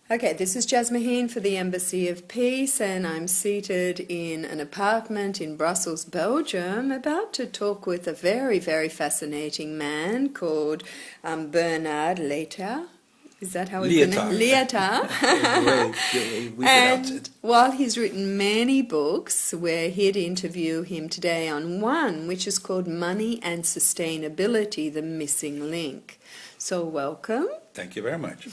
Okay, this is Jasmuheen for the Embassy of Peace, and I'm seated in an apartment in Brussels, Belgium, about to talk with a very, very fascinating man called Bernard Liaeter. Is that how we pronounce it? Lietaer. And while he's written many books, we're here to interview him today on one, which is called Money and Sustainability, the Missing Link. So welcome. Thank you very much.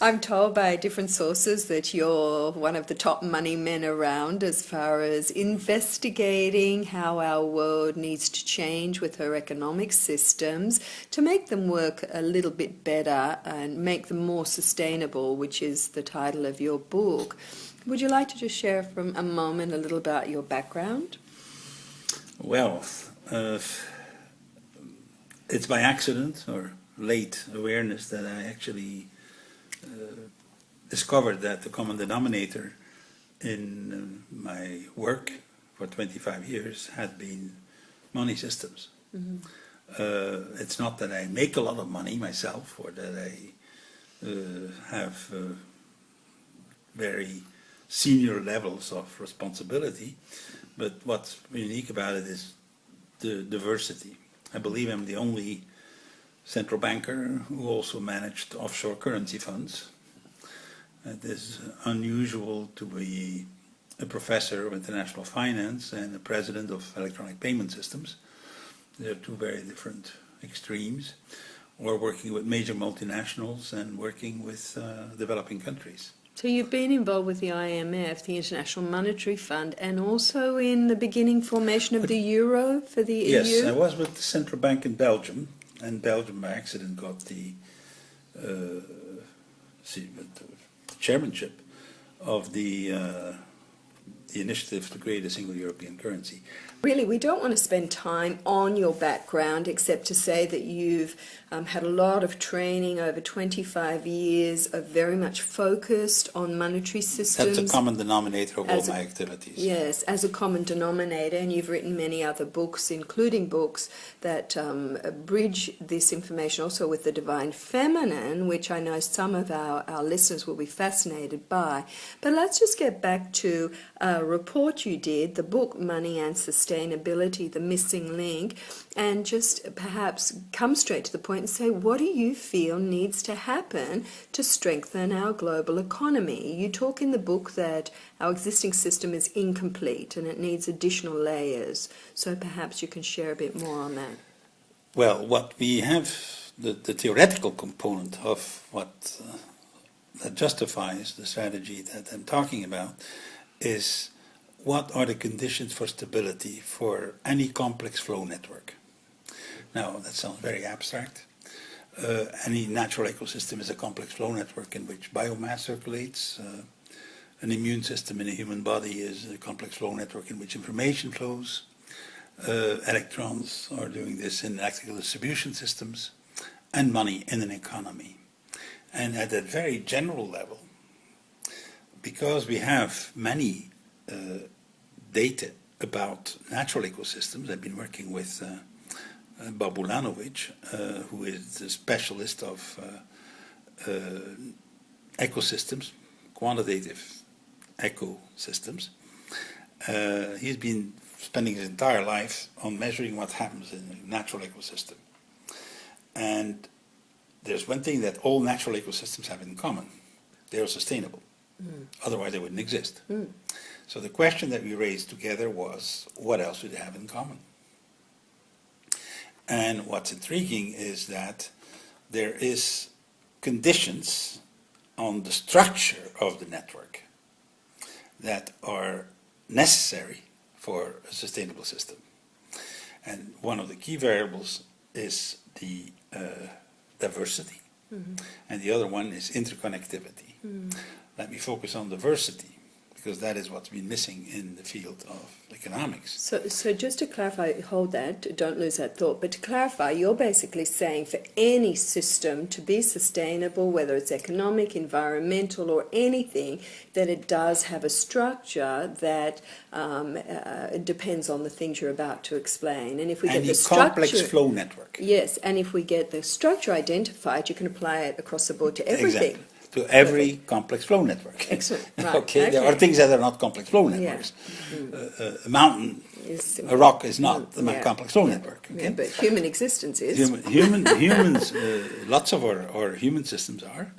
I'm told by different sources that you're one of the top money men around as far as investigating how our world needs to change with her economic systems to make them work a little bit better and make them more sustainable, which is the title of your book. Would you like to just share from a moment a little about your background? Well, it's by accident or late awareness that I actually discovered that the common denominator in my work for 25 years had been money systems. Mm-hmm. It's not that I make a lot of money myself or that I have very senior levels of responsibility, but what's unique about it is the diversity. I believe I'm the only central banker who also managed offshore currency funds. It is unusual to be a professor of international finance and a president of electronic payment systems. They're two very different extremes. Or working with major multinationals and working with developing countries. So you've been involved with the IMF, the International Monetary Fund, and also in the beginning formation of the euro for the EU? Yes, I was with the Central Bank in Belgium. And Belgium, by accident, got the chairmanship of the initiative to create a single European currency. Really, we don't want to spend time on your background except to say that you've had a lot of training over 25 years of very much focused on monetary systems. That's a common denominator of all my activities. Yes, as a common denominator, and you've written many other books, including books that bridge this information also with the divine feminine, which I know some of our listeners will be fascinated by. But let's just get back to a report you did, the book Money and Sustainability, the Missing Link, and just perhaps come straight to the point and say, what do you feel needs to happen to strengthen our global economy? You talk in the book that our existing system is incomplete and it needs additional layers. So perhaps you can share a bit more on that. Well, what we have, the theoretical component of what that justifies the strategy that I'm talking about is what are the conditions for stability for any complex flow network. Now, that sounds very abstract. Any natural ecosystem is a complex flow network in which biomass circulates. An immune system in a human body is a complex flow network in which information flows. Electrons are doing this in electrical distribution systems, and money in an economy. And at that very general level, because we have many data about natural ecosystems, I've been working with Babulanovic, who is the specialist of ecosystems, quantitative ecosystems. He's been spending his entire life on measuring what happens in a natural ecosystem. And there's one thing that all natural ecosystems have in common. They are sustainable. Otherwise they wouldn't exist. So the question that we raised together was, what else do they have in common? And what's intriguing is that there is conditions on the structure of the network that are necessary for a sustainable system. And one of the key variables is the diversity, and the other one is interconnectivity. Let me focus on diversity, because that is what's been missing in the field of economics. So just to clarify, hold that, don't lose that thought, but to clarify, you're basically saying for any system to be sustainable, whether it's economic, environmental, or anything, that it does have a structure that depends on the things you're about to explain. And if we get the structure, complex flow network. Yes, and if we get the structure identified, you can apply it across the board to everything. Exactly. to every complex flow network. Excellent. Right. Okay, there are things that are not complex flow networks. A mountain, a rock is not a complex flow network. Okay? Yeah, but human existence is. Humans, lots of our human systems are,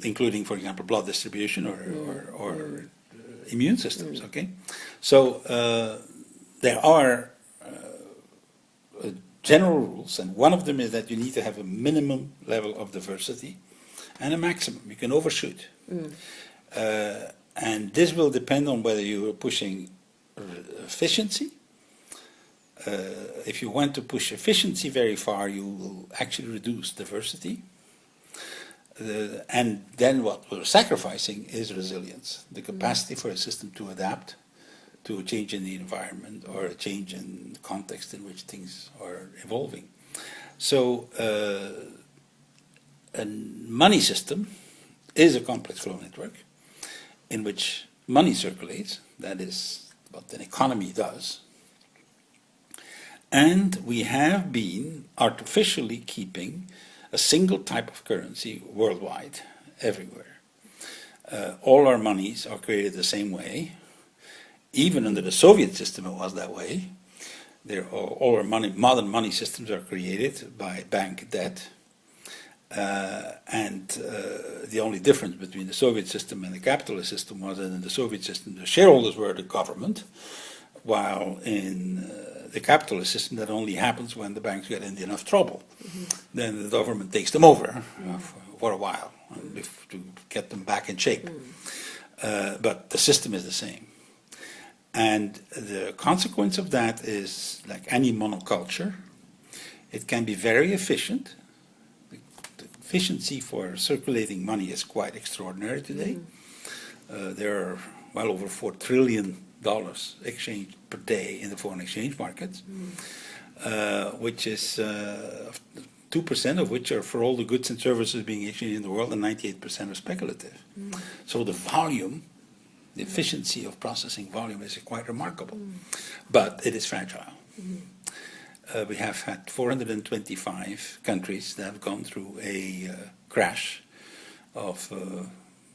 including, for example, blood distribution or immune systems. Okay, so there are general rules, and one of them is that you need to have a minimum level of diversity and a maximum. You can overshoot. And this will depend on whether you are pushing efficiency. If you want to push efficiency very far, you will actually reduce diversity. And then what we're sacrificing is resilience, the capacity for a system to adapt to a change in the environment or a change in the context in which things are evolving. So a money system is a complex flow network in which money circulates. That is what an economy does. And we have been artificially keeping a single type of currency worldwide, everywhere. All our monies are created the same way. Even under the Soviet system, it was that way. All our modern money systems are created by bank debt. And the only difference between the Soviet system and the capitalist system was that in the Soviet system, the shareholders were the government, while in the capitalist system, that only happens when the banks get into enough trouble. Then the government takes them over for a while to get them back in shape. But the system is the same. And the consequence of that is, like any monoculture, it can be very efficient. The efficiency for circulating money is quite extraordinary today. There are well over $4 trillion exchanged per day in the foreign exchange markets, which is 2% of which are for all the goods and services being exchanged in the world, and 98% are speculative. So the volume, the efficiency of processing volume is quite remarkable, but it is fragile. We have had 425 countries that have gone through a crash of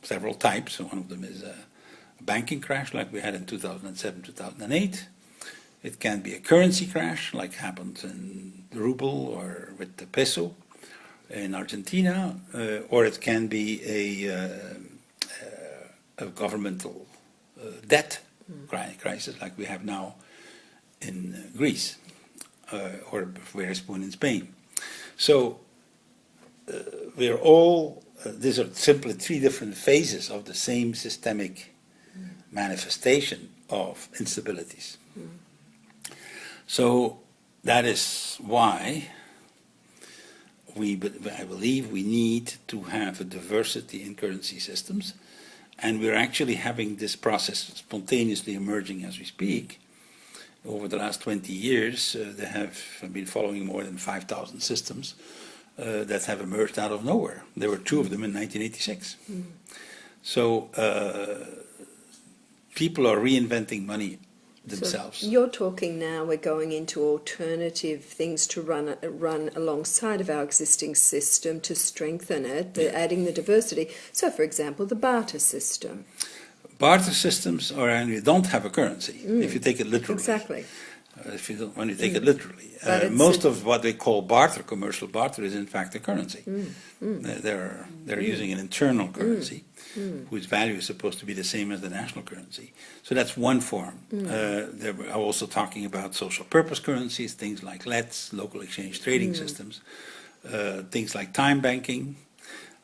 several types. One of them is a banking crash like we had in 2007, 2008. It can be a currency crash like happened in the ruble or with the peso in Argentina, or it can be a governmental debt crisis like we have now in Greece or very soon in Spain. So we're all, these are simply three different phases of the same systemic manifestation of instabilities. So that is why I believe we need to have a diversity in currency systems, and we're actually having this process spontaneously emerging as we speak. Over the last 20 years, there have been following more than 5,000 systems that have emerged out of nowhere. There were two of them in 1986. So people are reinventing money themselves. So you're talking now, we're going into alternative things to run alongside of our existing system to strengthen it, adding the diversity. So, for example, the barter system. Barter systems are, and you don't have a currency, if you take it literally. Exactly. When you take it literally. Most of what they call barter, commercial barter, is in fact a currency. They're using an internal currency whose value is supposed to be the same as the national currency. So that's one form. They were also talking about social purpose currencies, things like LETs, local exchange trading systems, things like time banking,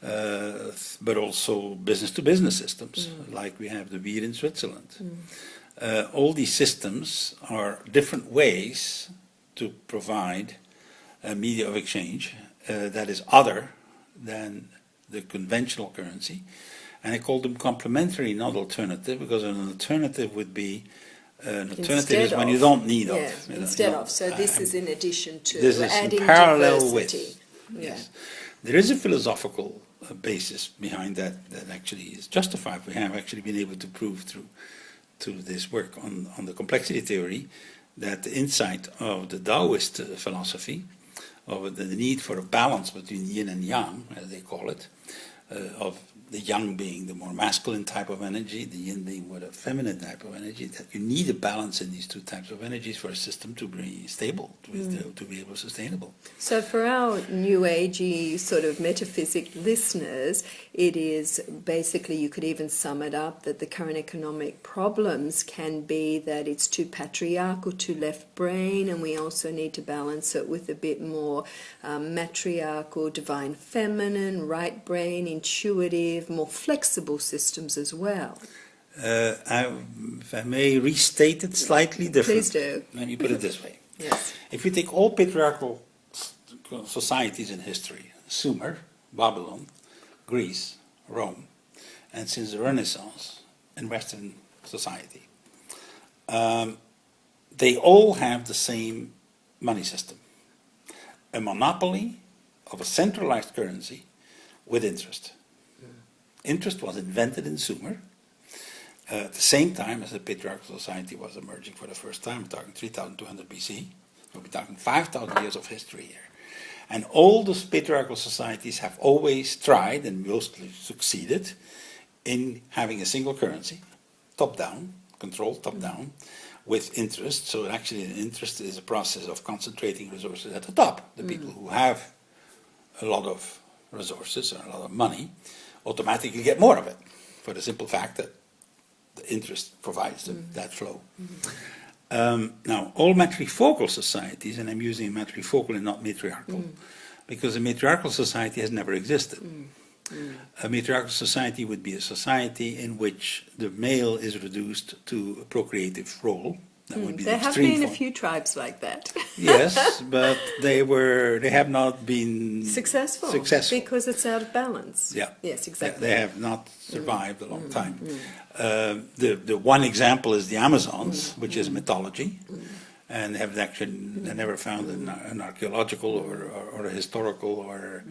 but also business-to-business systems, like we have the beer in Switzerland. All these systems are different ways to provide a media of exchange that is other than the conventional currency. And I call them complementary, not alternative, because an alternative would be an alternative is when you don't need of. Instead of. So this is in addition to this adding is parallel diversity. with. Yes. There is a philosophical basis behind that actually is justified. We have actually been able to prove through this work on the complexity theory that the insight of the Taoist philosophy of the need for a balance between yin and yang, as they call it, of the yang being the more masculine type of energy, the yin being more the feminine type of energy, that you need a balance in these two types of energies for a system to be stable, to be able to sustainable. So for our new agey sort of metaphysic listeners, it is basically, you could even sum it up, that the current economic problems can be that it's too patriarchal, too left brain, and we also need to balance it with a bit more matriarchal, divine feminine, right brain, intuitive, more flexible systems as well. If I may restate it slightly differently. Please do. Let me put it this way. Yes. If you take all patriarchal societies in history, Sumer, Babylon, Greece, Rome, and since the Renaissance in Western society, they all have the same money system. A monopoly of a centralized currency with interest. Interest was invented in Sumer at the same time as the patriarchal society was emerging for the first time. We're talking 3200 BC. We're talking 5,000 years of history here. And all those patriarchal societies have always tried, and mostly succeeded, in having a single currency, top-down, controlled top-down, with interest. So actually an interest is a process of concentrating resources at the top. The people who have a lot of resources or a lot of money automatically get more of it, for the simple fact that the interest provides that flow. Now, all matrifocal societies, and I'm using matrifocal and not matriarchal, because a matriarchal society has never existed. A matriarchal society would be a society in which the male is reduced to a procreative role. That would be There the have extreme been a form. few tribes like that. Yes, but they have not been Successful. Successful. Because it's out of balance. Yeah. Yes, exactly. They have not survived a long time. The one example is the Amazons, which is mythology, and have actually never found an archaeological or a historical or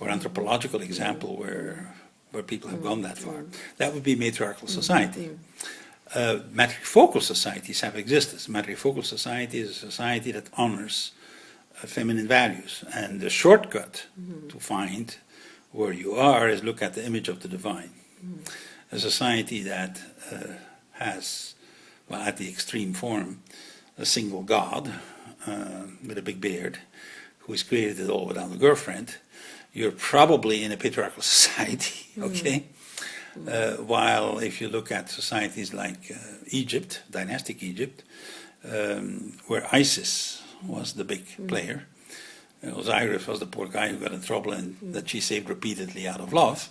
anthropological example where people have gone that far. That would be matriarchal society. Matrifocal societies have existed. Matrifocal society is a society that honors feminine values, and the shortcut to find where you are is look at the image of the divine. A society that has, well, at the extreme form, a single god with a big beard who has created it all without a girlfriend, you're probably in a patriarchal society, okay? While if you look at societies like Egypt, dynastic Egypt, where Isis was the big player, Osiris was the poor guy who got in trouble and that she saved repeatedly out of love.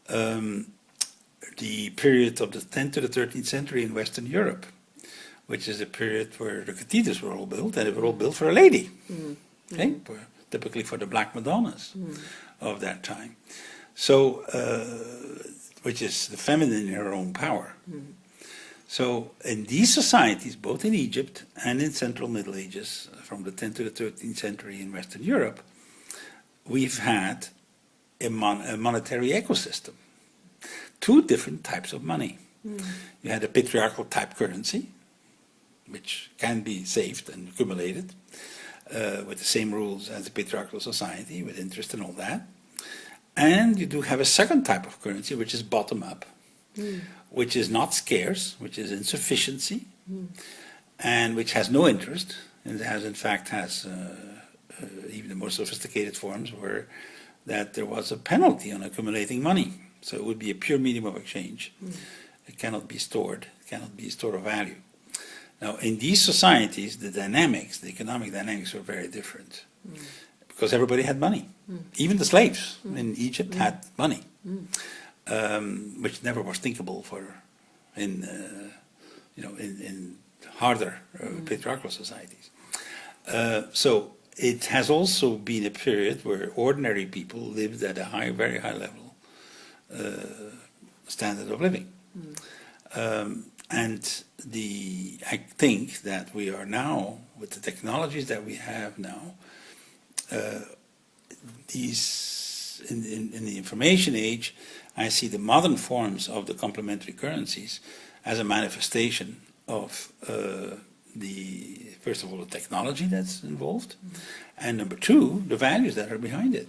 The period of the 10th to the 13th century in Western Europe, which is a period where the cathedrals were all built, and they were all built for a lady, okay? Typically for the Black Madonnas of that time. So, which is the feminine in her own power. So in these societies, both in Egypt and in Central Middle Ages, from the 10th to the 13th century in Western Europe, we've had a monetary ecosystem. Two different types of money. You had a patriarchal type currency, which can be saved and accumulated with the same rules as a patriarchal society, with interest and all that. And you do have a second type of currency, which is bottom-up, which is not scarce, which is insufficiency, and which has no interest, and has, in fact, even the more sophisticated forms where that there was a penalty on accumulating money. So it would be a pure medium of exchange. It cannot be stored. It cannot be a store of value. Now, in these societies, the dynamics, the economic dynamics were very different. Because everybody had money. Even the slaves in Egypt had money, which never was thinkable in harder patriarchal societies. So it has also been a period where ordinary people lived at a very high level standard of living. And I think that we are now, with the technologies that we have now, in the information age, I see the modern forms of the complementary currencies as a manifestation of first of all, the technology that's involved, and number two, the values that are behind it.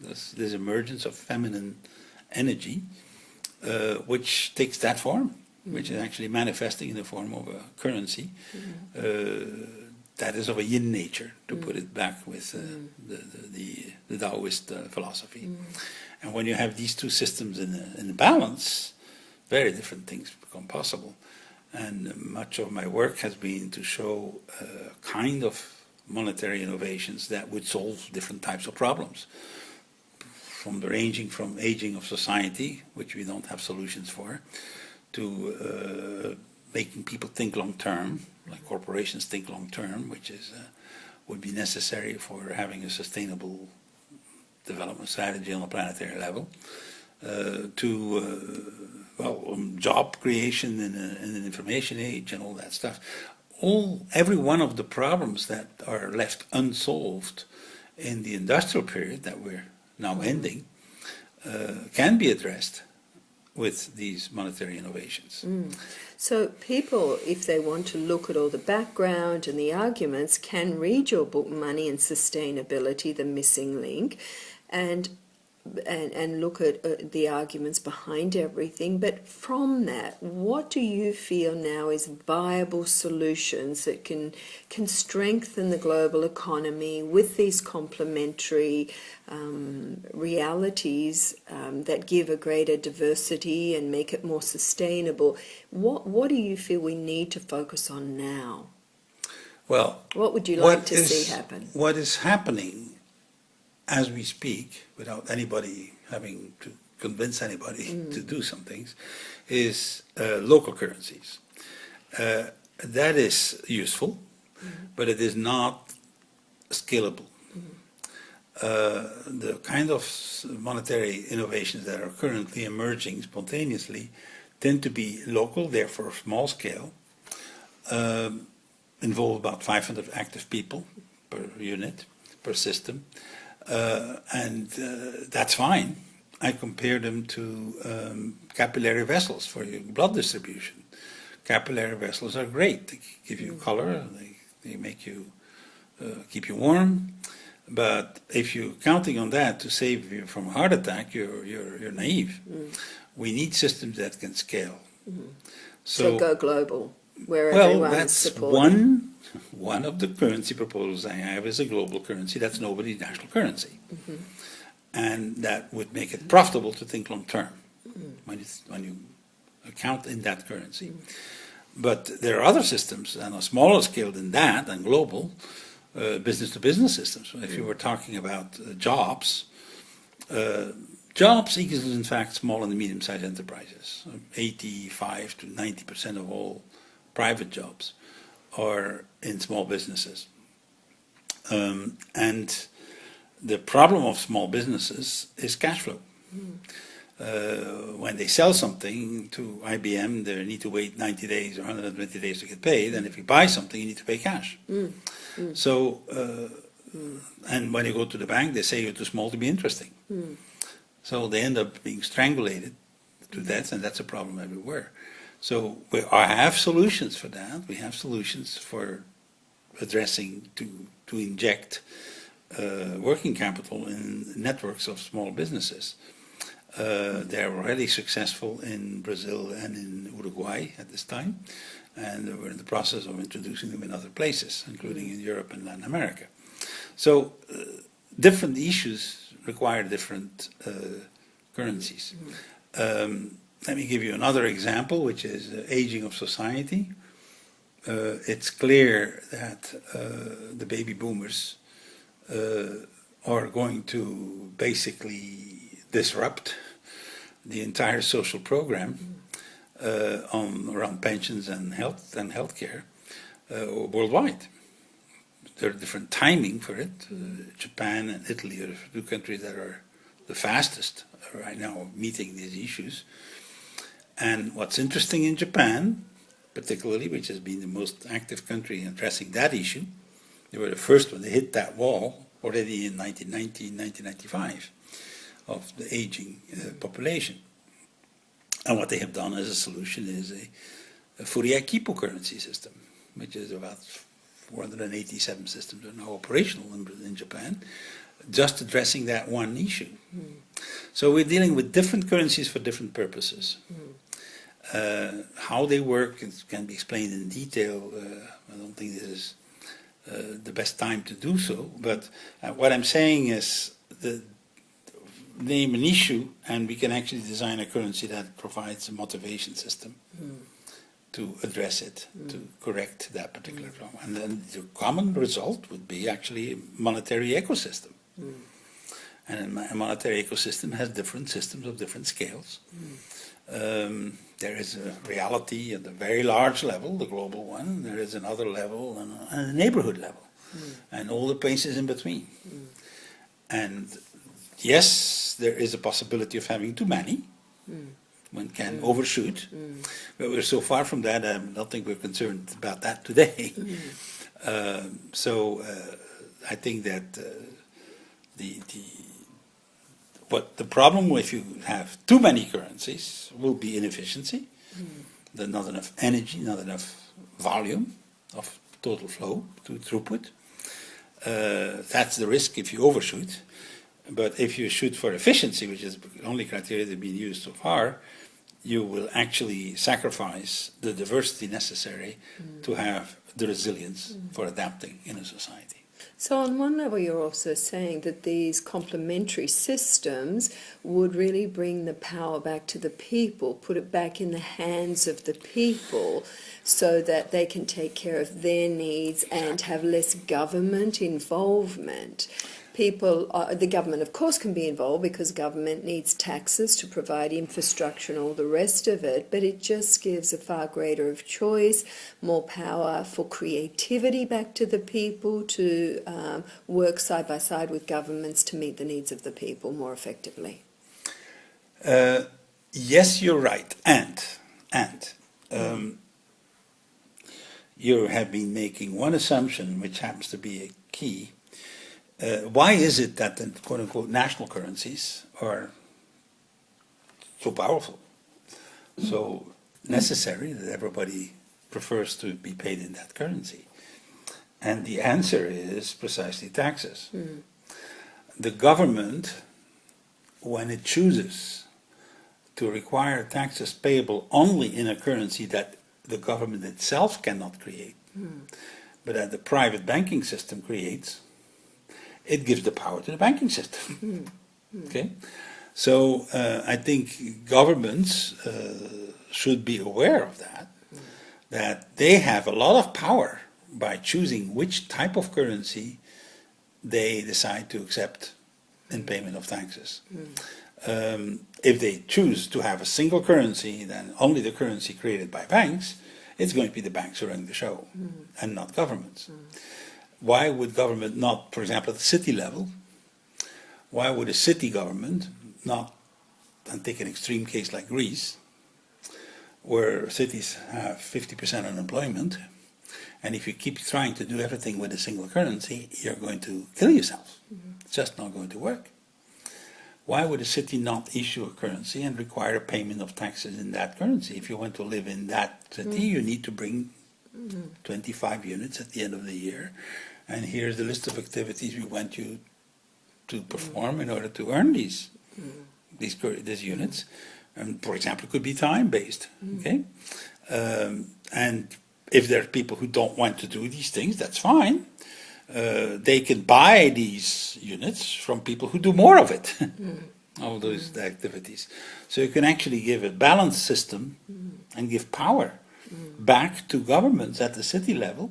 This emergence of feminine energy, which takes that form, which is actually manifesting in the form of a currency that is of a yin nature, to put it back with the Taoist philosophy. And when you have these two systems in balance, very different things become possible. And much of my work has been to show kind of monetary innovations that would solve different types of problems, ranging from aging of society, which we don't have solutions for, to making people think long term, like corporations think long term, which is would be necessary for having a sustainable development strategy on a planetary level, job creation in an information age and all that stuff. Every one of the problems that are left unsolved in the industrial period that we're now ending can be addressed with these monetary innovations. So people, if they want to look at all the background and the arguments, can read your book, Money and Sustainability, The Missing Link, and look at the arguments behind everything. But from that, what do you feel now is viable solutions that can strengthen the global economy with these complementary realities that give a greater diversity and make it more sustainable? What do you feel we need to focus on now? Well, what would you like to see happen? What is happening as we speak, without anybody having to convince anybody to do some things, is local currencies. That is useful, but it is not scalable. The kind of monetary innovations that are currently emerging spontaneously tend to be local, therefore small scale, involve about 500 active people per unit, per system, and that's fine. I compare them to capillary vessels for your blood distribution. Capillary vessels are great. They give you color, they make you keep you warm. But if you're counting on that to save you from a heart attack, you're naive. We need systems that can scale. So go global, where everyone's supported. One of the currency proposals I have is a global currency that's nobody's national currency. And that would make it profitable to think long term when you account in that currency. But there are other systems on a smaller scale than that, and global, business-to-business systems. If you were talking about jobs, jobs equals in fact small and medium-sized enterprises. 85 to 90% of all private jobs are in small businesses. And the problem of small businesses is cash flow. When they sell something to IBM, they need to wait 90 days or 120 days to get paid, and if you buy something, you need to pay cash. So, and when you go to the bank, they say you're too small to be interesting. So they end up being strangulated to death, and that's a problem everywhere. So I have solutions for that. We have solutions for addressing, to inject working capital in networks of small businesses. They're already successful in Brazil and in Uruguay at this time, and we're in the process of introducing them in other places, including in Europe and Latin America. So different issues require different currencies. Let me give you another example, which is aging of society. It's clear that the baby boomers are going to basically disrupt the entire social program around pensions and healthcare worldwide. There are different timing for it. Japan and Italy are two countries that are the fastest right now meeting these issues. And what's interesting in Japan, particularly, which has been the most active country in addressing that issue, they were the first one to hit that wall already in 1990, 1995 of the aging population. And what they have done as a solution is a Fourier-Kipo currency system, which is about 487 systems are now operational in Japan, just addressing that one issue. So we're dealing with different currencies for different purposes. How they work can be explained in detail. I don't think this is the best time to do so, but what I'm saying is name an issue and we can actually design a currency that provides a motivation system to address it, to correct that particular problem. And then the common result would be actually a monetary ecosystem. And a monetary ecosystem has different systems of different scales. There is a reality at a very large level, the global one. There is another level and a neighborhood level, and all the places in between. And yes, there is a possibility of having too many. One can overshoot, but we're so far from that. I don't think we're concerned about that today. So I think that But the problem if you have too many currencies will be inefficiency. There's not enough energy, not enough volume of total flow to throughput. That's the risk if you overshoot. But if you shoot for efficiency, which is the only criteria that's been used so far, you will actually sacrifice the diversity necessary to have the resilience for adapting in a society. So on one level, you're also saying that these complementary systems would really bring the power back to the people, put it back in the hands of the people so that they can take care of their needs and have less government involvement. The government, of course, can be involved because government needs taxes to provide infrastructure and all the rest of it, but it just gives a far greater of choice, more power for creativity back to the people to work side by side with governments to meet the needs of the people more effectively. Yes, you're right. And you have been making one assumption, which happens to be a key. Why is it that the quote-unquote national currencies are so powerful, so necessary that everybody prefers to be paid in that currency? And the answer is precisely taxes. The government, when it chooses to require taxes payable only in a currency that the government itself cannot create, but that the private banking system creates, it gives the power to the banking system. Okay, so I think governments should be aware of that they have a lot of power by choosing which type of currency they decide to accept in payment of taxes. If they choose to have a single currency, then only the currency created by banks, it's going to be the banks who run the show and not governments. Why would government not, for example, at the city level, why would a city government not, and take an extreme case like Greece, where cities have 50% unemployment, and if you keep trying to do everything with a single currency, you're going to kill yourself. It's just not going to work. Why would a city not issue a currency and require a payment of taxes in that currency? If you want to live in that city, you need to bring 25 units at the end of the year, and here's the list of activities we want you to perform in order to earn these units. And for example, it could be time-based. Okay, and if there are people who don't want to do these things, that's fine. They can buy these units from people who do more of it, all those activities. So you can actually give a balanced system and give power back to governments at the city level.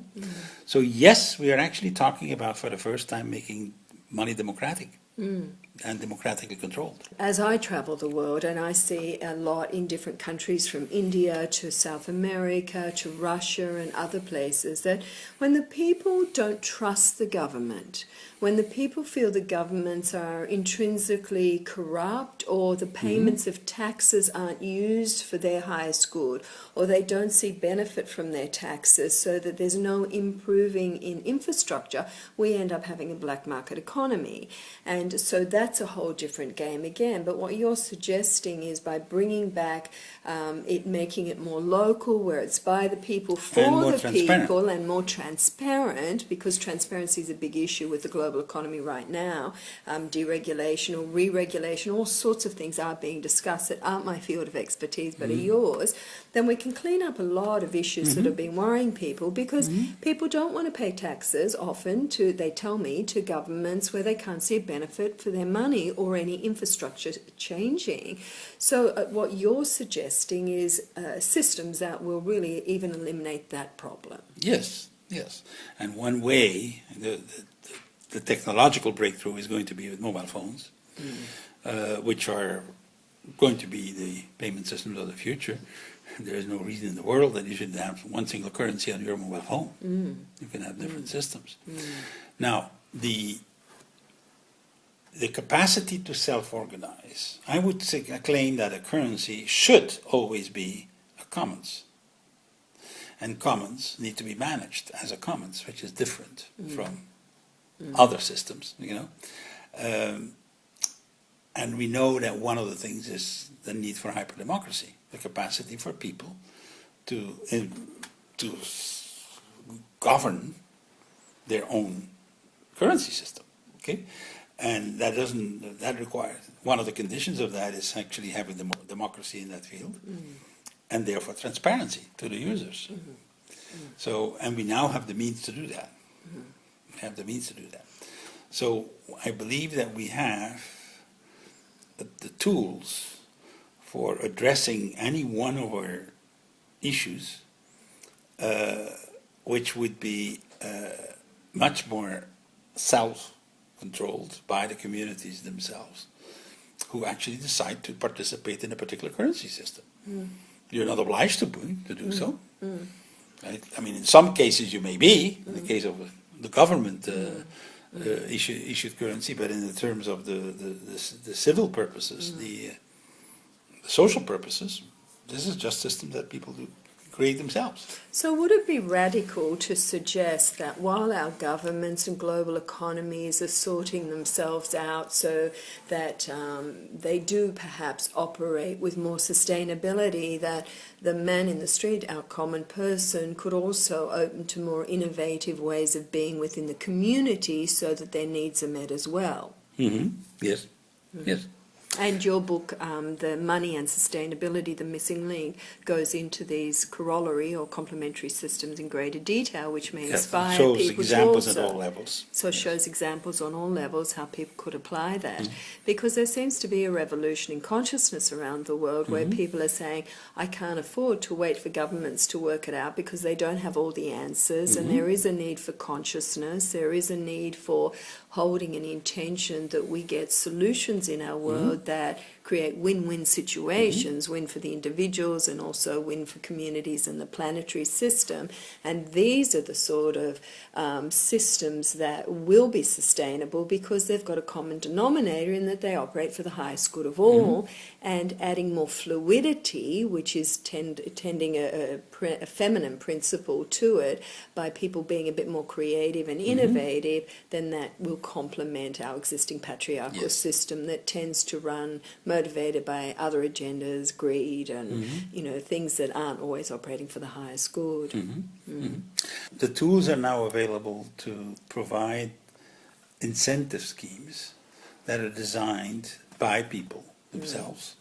So yes, we are actually talking about, for the first time, making money democratic and democratically controlled. As I travel the world, and I see a lot in different countries, from India to South America to Russia and other places, that when the people don't trust the government, when the people feel the governments are intrinsically corrupt, or the payments of taxes aren't used for their highest good, or they don't see benefit from their taxes, so that there's no improving in infrastructure, we end up having a black market economy. And so that's that's a whole different game again. But what you're suggesting is by bringing back making it more local, where it's by the people, for the people, and more transparent, because transparency is a big issue with the global economy right now. Deregulation or re-regulation, all sorts of things are being discussed that aren't my field of expertise but are yours. Then we can clean up a lot of issues that have been worrying people, because people don't want to pay taxes often they tell me, to governments where they can't see a benefit for their money or any infrastructure changing. So what you're suggesting is systems that will really even eliminate that problem. Yes, yes. And one way, the technological breakthrough is going to be with mobile phones, which are going to be the payment systems of the future. There is no reason in the world that you should have one single currency on your mobile phone. You can have different systems. Now, the capacity to self-organize, I would claim that a currency should always be a commons. And commons need to be managed as a commons, which is different from other systems, you know. And we know that one of the things is the need for hyperdemocracy, the capacity for people to govern their own currency system. Okay, and that requires, one of the conditions of that is actually having democracy in that field, and therefore transparency to the users. So, and we now have the means to do that. We have the means to do that. So I believe that we have the tools for addressing any one of our issues, which would be much more self-controlled by the communities themselves, who actually decide to participate in a particular currency system. You're not obliged to do so. I mean, in some cases you may be, in the case of the government issued currency, but in the terms of the civil purposes, the social purposes, this is just systems that people do create themselves. So would it be radical to suggest that while our governments and global economies are sorting themselves out so that they do perhaps operate with more sustainability, that the man in the street, our common person, could also open to more innovative ways of being within the community so that their needs are met as well? Yes, yes. And your book, The Money and Sustainability, The Missing Link, goes into these corollary or complementary systems in greater detail, which may inspire people to also. Shows examples at all levels. So it shows examples on all levels how people could apply that. Because there seems to be a revolution in consciousness around the world where people are saying, I can't afford to wait for governments to work it out because they don't have all the answers, and there is a need for consciousness, there is a need for holding an intention that we get solutions in our world that create win-win situations, win for the individuals and also win for communities and the planetary system. And these are the sort of systems that will be sustainable because they've got a common denominator in that they operate for the highest good of all, and adding more fluidity, which is tending a feminine principle to it, by people being a bit more creative and innovative, then that will complement our existing patriarchal system that tends to run motivated by other agendas, greed, and things that aren't always operating for the highest good. The tools are now available to provide incentive schemes that are designed by people themselves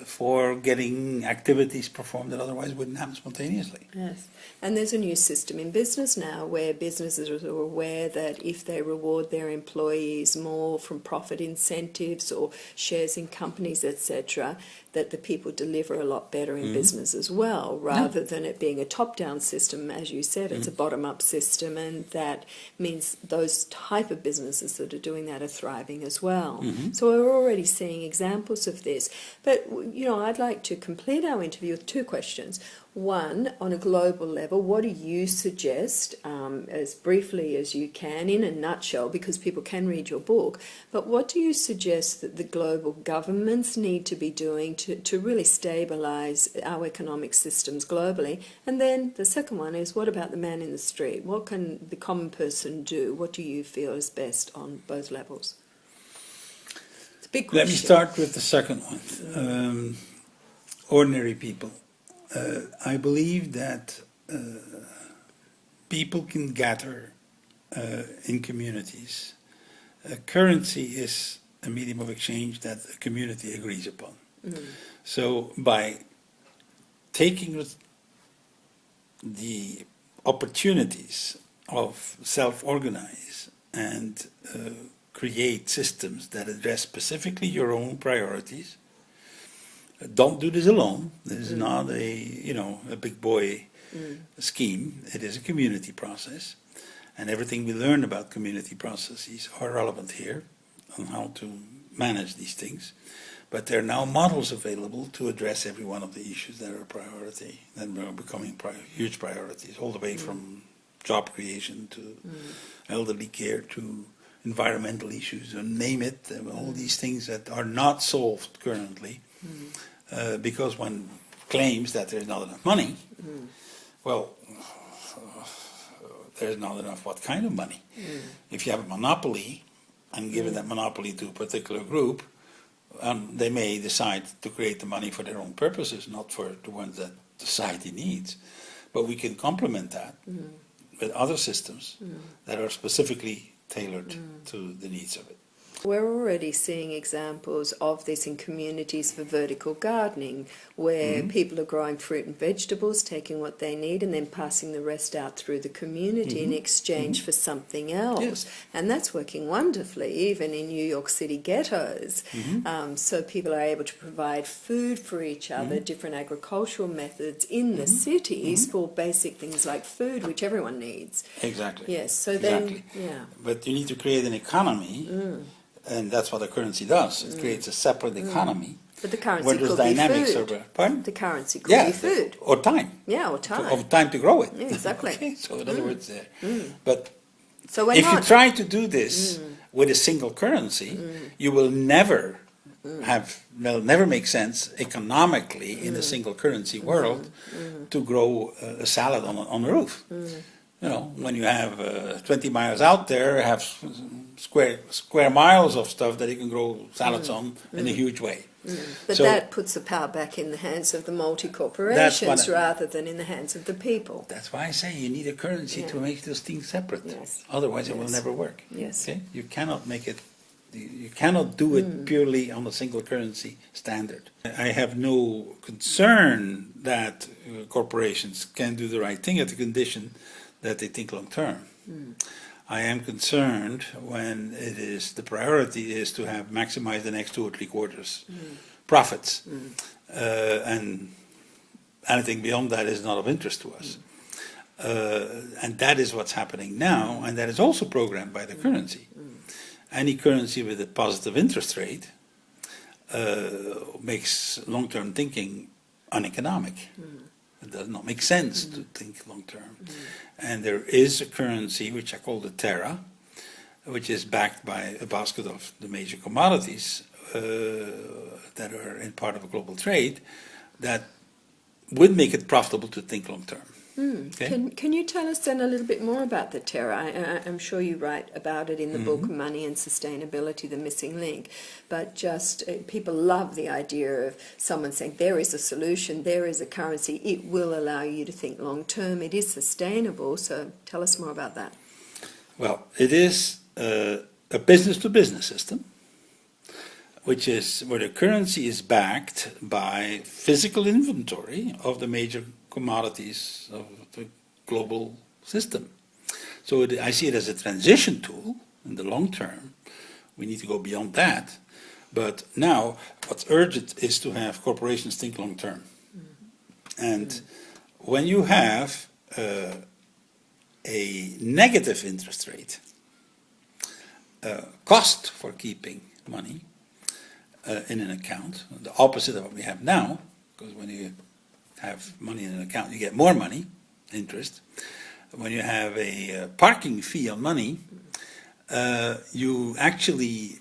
for getting activities performed that otherwise wouldn't happen spontaneously. Yes, and there's a new system in business now where businesses are aware that if they reward their employees more from profit incentives or shares in companies, etc., that the people deliver a lot better in business as well, rather than it being a top-down system. As you said, it's a bottom-up system, and that means those type of businesses that are doing that are thriving as well. So we're already seeing examples of this. But, I'd like to complete our interview with two questions. One, on a global level, what do you suggest, as briefly as you can, in a nutshell, because people can read your book, but what do you suggest that the global governments need to be doing to really stabilise our economic systems globally? And then the second one is, what about the man in the street? What can the common person do? What do you feel is best on both levels? Big question. Let me start with the second one. Ordinary people. I believe that people can gather in communities. Currency is a medium of exchange that a community agrees upon. So by taking the opportunities of self-organize and create systems that address specifically your own priorities. Don't do this alone. This is not a big boy scheme. It is a community process, and everything we learn about community processes are relevant here on how to manage these things. But there are now models available to address every one of the issues that are a priority, that are becoming huge priorities, all the way from job creation to elderly care to environmental issues, and name it, all these things that are not solved currently, because one claims that there's not enough money. Well, there's not enough what kind of money? If you have a monopoly and given that monopoly to a particular group, they may decide to create the money for their own purposes, not for the ones that society needs. But we can complement that with other systems that are specifically tailored to the needs of it. We're already seeing examples of this in communities for vertical gardening, where people are growing fruit and vegetables, taking what they need, and then passing the rest out through the community in exchange for something else. Yes. And that's working wonderfully, even in New York City ghettos. So people are able to provide food for each other, different agricultural methods in the cities for basic things like food, which everyone needs. Exactly. Yes, so exactly. then, yeah. But you need to create an economy. And that's what a currency does. It creates a separate economy. But the currency where there's could dynamics be food. over, pardon? The currency could be food. Or time. Yeah, or time. Of time to grow it. Yeah, exactly. Okay, so in other words, but So we're if you not, try to do this with a single currency, you will never never make sense economically in a single currency world to grow a salad on a roof. You know, when you have 20 miles out there, have square miles of stuff that you can grow salads on in a huge way. but So that puts the power back in the hands of the multi-corporations rather than in the hands of the people. that's why I say you need a currency to make those things separate. Yes. Otherwise, it will never work. Yes. Okay? You cannot make it. You cannot do it purely on a single currency standard. I have no concern that corporations can do the right thing at the condition that they think long term. I am concerned when the priority is to have maximize the next 2 or 3 quarters profits, and anything beyond that is not of interest to us. And that is what's happening now, and that is also programmed by the currency. Any currency with a positive interest rate makes long-term thinking uneconomic. It does not make sense to think long-term. And there is a currency, which I call the Terra, which is backed by a basket of the major commodities that are in part of a global trade, that would make it profitable to think long-term. Okay? Can you tell us then a little bit more about the Terra? I'm sure you write about it in the book Money and Sustainability, the Missing Link, but just people love the idea of someone saying there is a solution, there is a currency, it will allow you to think long term, it is sustainable, so tell us more about that. Well, it is a business-to-business system, which is where the currency is backed by physical inventory of the major commodities of the global system. So I see it as a transition tool in the long term. We need to go beyond that. But now what's urgent is to have corporations think long term. And when you have a negative interest rate, cost for keeping money in an account, the opposite of what we have now, because when you have money in an account, you get more money, interest. When you have a parking fee on money, you actually,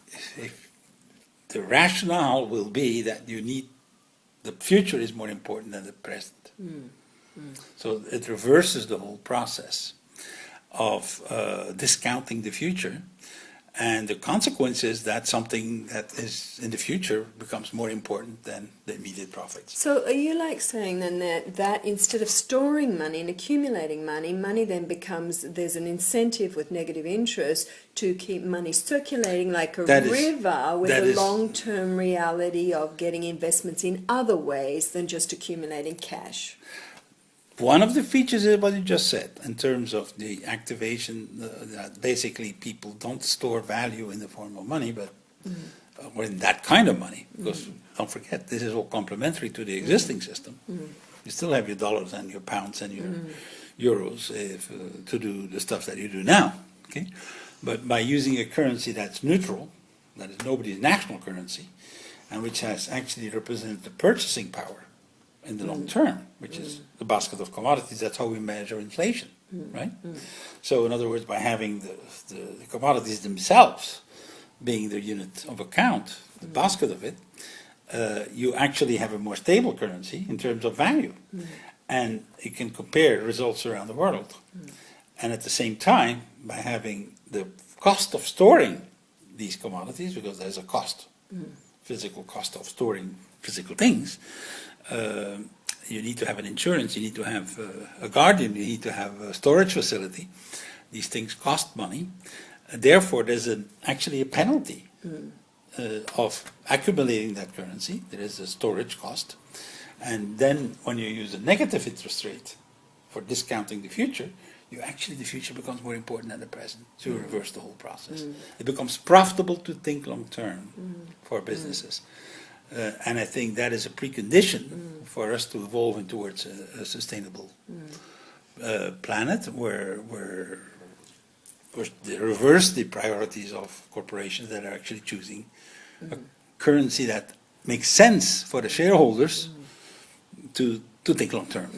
the rationale will be that the future is more important than the present. So it reverses the whole process of discounting the future And the consequence is that something that is in the future becomes more important than the immediate profits. So are you like saying then that instead of storing money and accumulating money, money then becomes, there's an incentive with negative interest to keep money circulating like a river with a long-term reality of getting investments in other ways than just accumulating cash? One of the features is what you just said, in terms of the activation, that basically people don't store value in the form of money, but or in that kind of money, because don't forget, this is all complementary to the existing system. You still have your dollars and your pounds and your euros to do the stuff that you do now, okay? But by using a currency that's neutral, that is nobody's national currency, and which has actually represented the purchasing power in the long term, which is the basket of commodities, that's how we measure inflation, right? So in other words, by having the commodities themselves being the unit of account, the basket of it, you actually have a more stable currency in terms of value. And you can compare results around the world. And at the same time, by having the cost of storing these commodities, because there's a cost, physical cost of storing physical things, you need to have an insurance, you need to have a guardian, you need to have a storage facility. These things cost money. Therefore, there's actually a penalty of accumulating that currency. There is a storage cost. And then when you use a negative interest rate for discounting the future, the future becomes more important than the present. So you reverse the whole process. It becomes profitable to think long term for businesses. And I think that is a precondition for us to evolve towards a sustainable planet where they reverse the priorities of corporations that are actually choosing a currency that makes sense for the shareholders to think long term.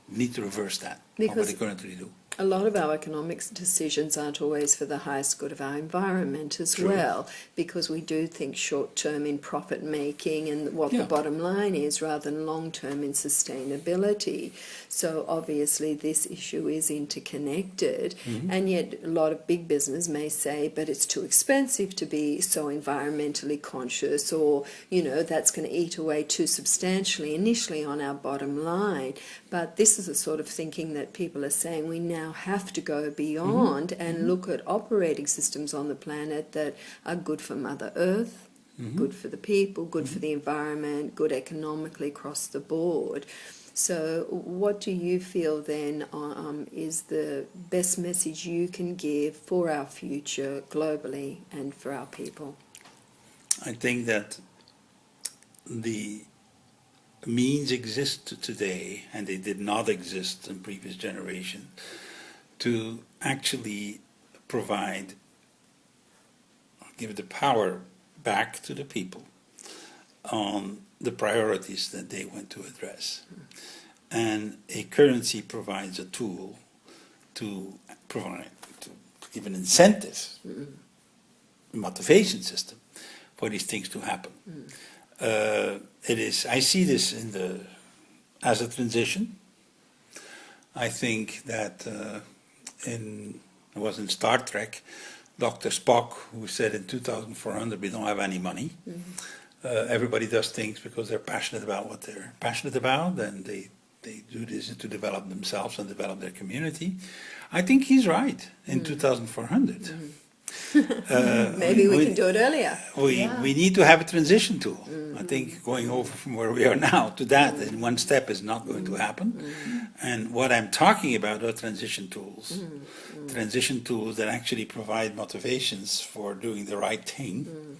We need to reverse that, what they currently do. A lot of our economic decisions aren't always for the highest good of our environment as well, because we do think short-term in profit-making and what the bottom line is rather than long-term in sustainability. So obviously this issue is interconnected, and yet a lot of big business may say, but it's too expensive to be so environmentally conscious, or, you know, that's going to eat away too substantially initially on our bottom line. But this is the sort of thinking that people are saying we now have to go beyond and look at operating systems on the planet that are good for Mother Earth, good for the people, good for the environment, good economically across the board. So what do you feel then is the best message you can give for our future globally and for our people? I think that the means exist today, and they did not exist in previous generations, to actually provide, give the power back to the people on the priorities that they want to address. And a currency provides a tool to give an incentive, motivation system for these things to happen. I see this as a transition. I think that it was in Star Trek, Dr. Spock, who said in 2400 we don't have any money. Everybody does things because they're passionate about what they're passionate about, and they do this to develop themselves and develop their community. I think he's right in 2400. Maybe we can do it earlier. We need to have a transition tool. I think going over from where we are now to that in one step is not going to happen. And what I'm talking about are transition tools. Transition tools that actually provide motivations for doing the right thing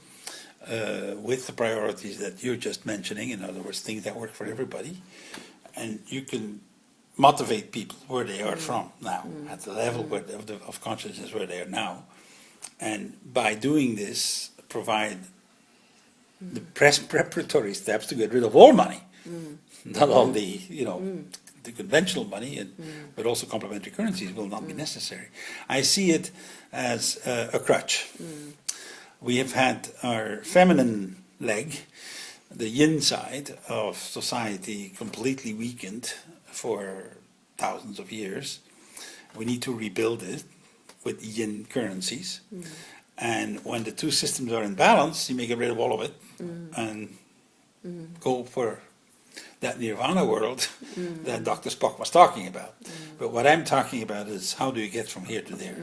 with the priorities that you're just mentioning. In other words, things that work for everybody. And you can motivate people where they are from now, at the level of consciousness where they are now. And by doing this, provide the preparatory steps to get rid of all money, not all the the conventional money, but also complementary currencies will not be necessary. I see it as a crutch. We have had our feminine leg, the yin side of society, completely weakened for thousands of years. We need to rebuild it with yin currencies. And when the two systems are in balance, you may get rid of all of it and go for that nirvana world that Dr. Spock was talking about. But what I'm talking about is how do you get from here to there?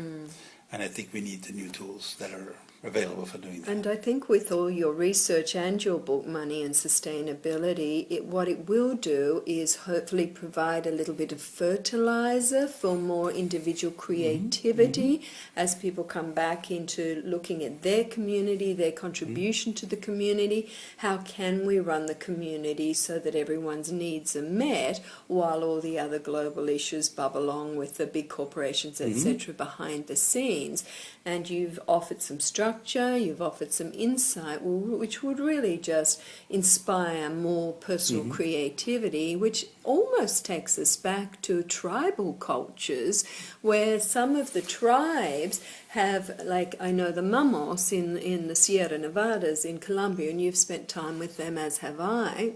And I think we need the new tools that are available for doing that. And I think with all your research and your book, Money and Sustainability, what it will do is hopefully provide a little bit of fertilizer for more individual creativity as people come back into looking at their community, their contribution to the community. How can we run the community so that everyone's needs are met while all the other global issues bubble along with the big corporations, etc., behind the scenes? And you've offered some structure, you've offered some insight, which would really just inspire more personal creativity, which almost takes us back to tribal cultures, where some of the tribes have, like I know the Mamos in the Sierra Nevadas in Colombia, and you've spent time with them, as have I.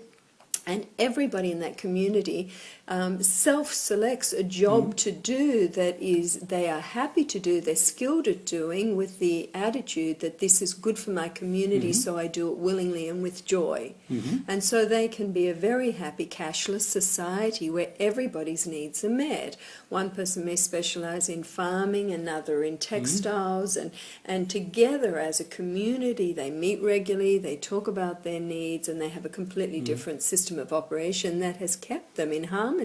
And everybody in that community self-selects a job to do that is they are happy to do, they're skilled at doing, with the attitude that this is good for my community, so I do it willingly and with joy. And so they can be a very happy cashless society where everybody's needs are met. One person may specialize in farming, another in textiles, and together as a community they meet regularly, they talk about their needs, and they have a completely different system of operation that has kept them in harmony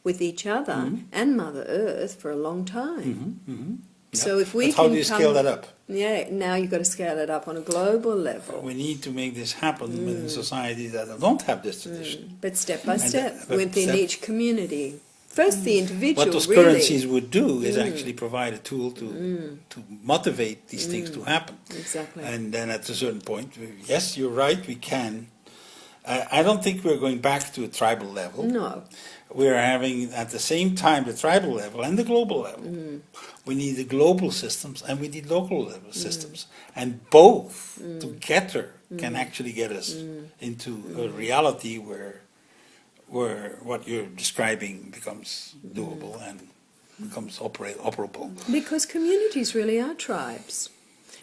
with each other and Mother Earth for a long time. So if we how do you scale that up? Yeah, now you've got to scale it up on a global level. We need to make this happen in societies that don't have this tradition. But step by step, within each community. First, the individual. What those currencies would do is actually provide a tool to motivate these things to happen. Exactly. And then at a certain point, yes, you're right, we can. I don't think we're going back to a tribal level. No. We're having at the same time the tribal level and the global level. We need the global systems and we need local level systems. And both together can actually get us into a reality where what you're describing becomes doable and becomes operable. Because communities really are tribes.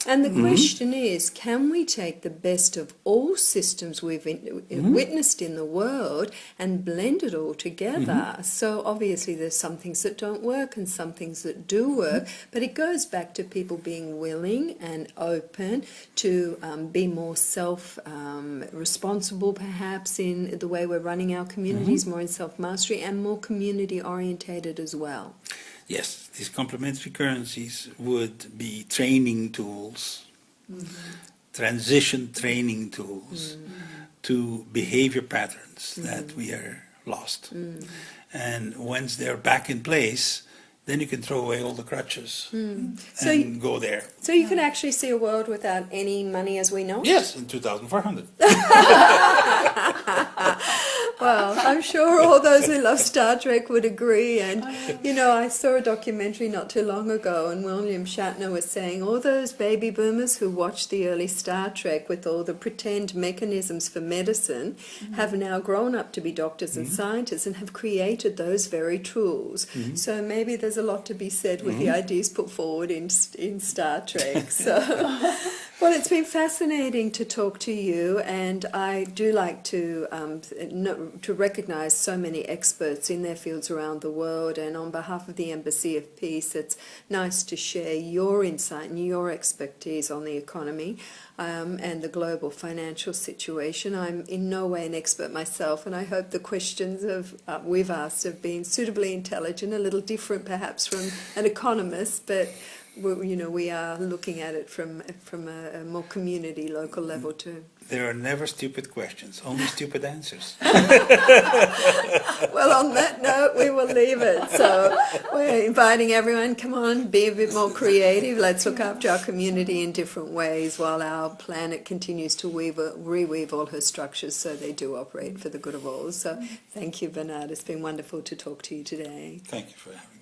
And the question is, can we take the best of all systems we've witnessed in the world and blend it all together? So obviously there's some things that don't work and some things that do work, but it goes back to people being willing and open to be more self-responsible perhaps in the way we're running our communities, more in self-mastery and more community-orientated as well. Yes, these complementary currencies would be training tools, transition training tools to behavior patterns that we are lost. And once they're back in place, then you can throw away all the crutches and go there. So you can actually see a world without any money as we know it? Yes, in 2400. Well, I'm sure all those who love Star Trek would agree. And, you know, I saw a documentary not too long ago, and William Shatner was saying all those baby boomers who watched the early Star Trek with all the pretend mechanisms for medicine have now grown up to be doctors and scientists and have created those very tools. So maybe there's a lot to be said with the ideas put forward in Star Trek. So, well, it's been fascinating to talk to you, and I do like to recognise so many experts in their fields around the world, and on behalf of the Embassy of Peace, it's nice to share your insight and your expertise on the economy and the global financial situation. I'm in no way an expert myself, and I hope the questions we've asked have been suitably intelligent, a little different perhaps from an economist, but we are looking at it from a more community, local level too. There are never stupid questions, only stupid answers. Well, on that note, we will leave it. So we're inviting everyone, come on, be a bit more creative. Let's look after our community in different ways while our planet continues to reweave all her structures so they do operate for the good of all. So thank you, Bernard. It's been wonderful to talk to you today. Thank you for having me.